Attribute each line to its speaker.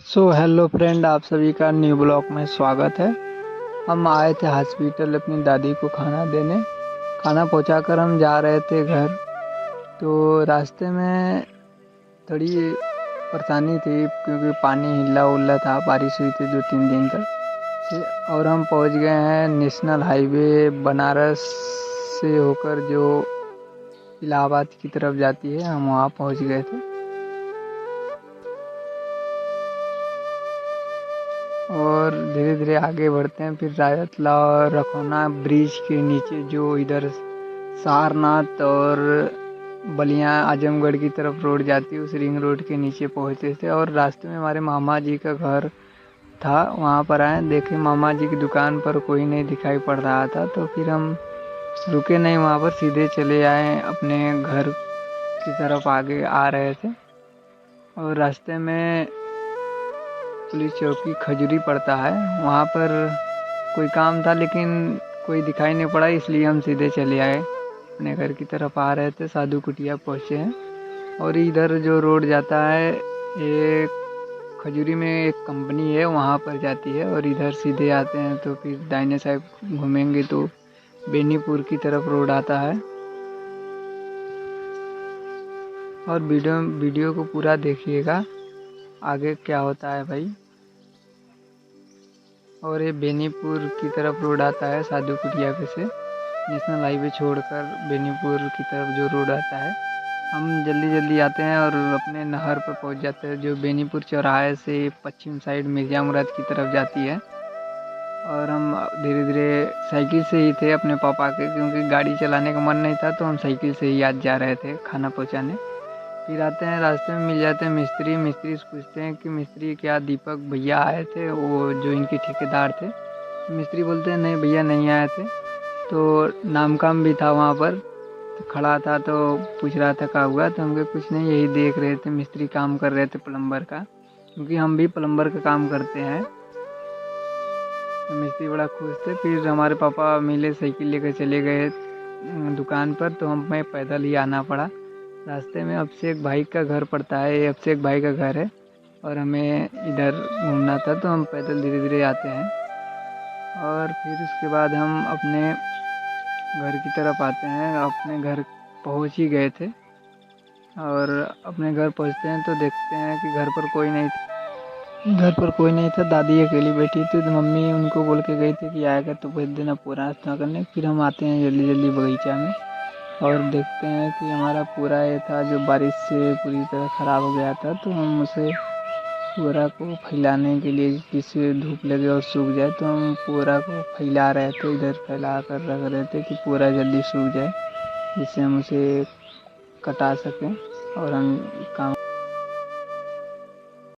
Speaker 1: Hello friend, आप सभी का न्यू ब्लॉग में स्वागत है। हम आए थे हॉस्पिटल अपनी दादी को खाना देने। खाना पहुंचाकर हम जा रहे थे घर। तो रास्ते में थोड़ी परेशानी थी क्योंकि पानी हिला उल्ला था, बारिश हुई थी 2-3 दिन तक और हम पहुंच गए हैं नेशनल हाईवे बनारस से होकर जो इलाहाबाद की तरफ जाती है, हम वहाँ पहुंच गए थे। और धीरे धीरे आगे बढ़ते हैं। फिर रायतला और रखौना ब्रिज के नीचे जो इधर सारनाथ और बलिया आजमगढ़ की तरफ रोड जाती है, उस रिंग रोड के नीचे पहुंचे थे। और रास्ते में हमारे मामा जी का घर था, वहाँ पर आए, देखे मामा जी की दुकान पर कोई नहीं दिखाई पड़ रहा था। तो फिर हम रुके नहीं वहाँ पर, सीधे चले आए अपने घर की तरफ। आगे आ रहे थे और रास्ते में पुलिस चौकी खजूरी पड़ता है, वहाँ पर कोई काम था लेकिन कोई दिखाई नहीं पड़ा, इसलिए हम सीधे चले आए। अपने घर की तरफ आ रहे थे, साधु कुटिया पहुँचे हैं। और इधर जो रोड जाता है ये खजूरी में एक कंपनी है, वहाँ पर जाती है। और इधर सीधे आते हैं तो फिर दाहिने साइड घूमेंगे तो बेनीपुर की तरफ रोड आता है। और वीडियो को पूरा देखिएगा, आगे क्या होता है भाई। और ये बेनीपुर की तरफ रोड आता है साधु कुटिया पे से, नेशनल हाईवे छोड़कर बेनीपुर की तरफ जो रोड आता है। हम जल्दी जल्दी आते हैं और अपने नहर पर पहुंच जाते हैं, जो बेनीपुर चौराहे से पश्चिम साइड मिर्जा मुराद की तरफ जाती है। और हम धीरे धीरे साइकिल से ही थे अपने पापा के, क्योंकि गाड़ी चलाने का मन नहीं था, तो हम साइकिल से ही आज जा रहे थे खाना पहुँचाने। फिर आते हैं, रास्ते में मिल जाते हैं मिस्त्री से पूछते हैं कि मिस्त्री क्या दीपक भैया आए थे, वो जो इनके ठेकेदार थे। मिस्त्री बोलते हैं नहीं भैया नहीं आए थे। तो नाम काम भी था वहाँ पर, तो खड़ा था तो पूछ रहा था क्या हुआ, तो हम कहे कुछ नहीं, यही देख रहे थे, मिस्त्री काम कर रहे थे प्लम्बर का, क्योंकि हम भी प्लम्बर का काम करते हैं। तो मिस्त्री बड़ा खुश थे। फिर हमारे पापा मिले, साइकिल लेकर चले गए दुकान पर, तो हमें पैदल ही आना पड़ा। रास्ते में अभिषेक भाई का घर पड़ता है, ये अभिषेक भाई का घर है और हमें इधर घूमना था, तो हम पैदल धीरे धीरे आते हैं। और फिर उसके बाद हम अपने घर की तरफ आते हैं। अपने घर पहुंच ही गए थे और अपने घर पहुंचते हैं तो देखते हैं कि घर पर कोई नहीं था। दादी अकेली बैठी थी, तो मम्मी उनको बोल के गई थी कि आएगा तो भेज देना पूरा नाश्ता करने। फिर हम आते हैं जल्दी जल्दी बगीचा में और देखते हैं कि हमारा पूरा ये था जो बारिश से पूरी तरह ख़राब हो गया था, तो हम उसे पूरा को फैलाने के लिए, जिससे धूप लगे और सूख जाए, तो हम पूरा को फैला रहे थे, इधर फैला कर रख रहे थे कि पूरा जल्दी सूख जाए, जिससे हम उसे कटा सकें और हम काम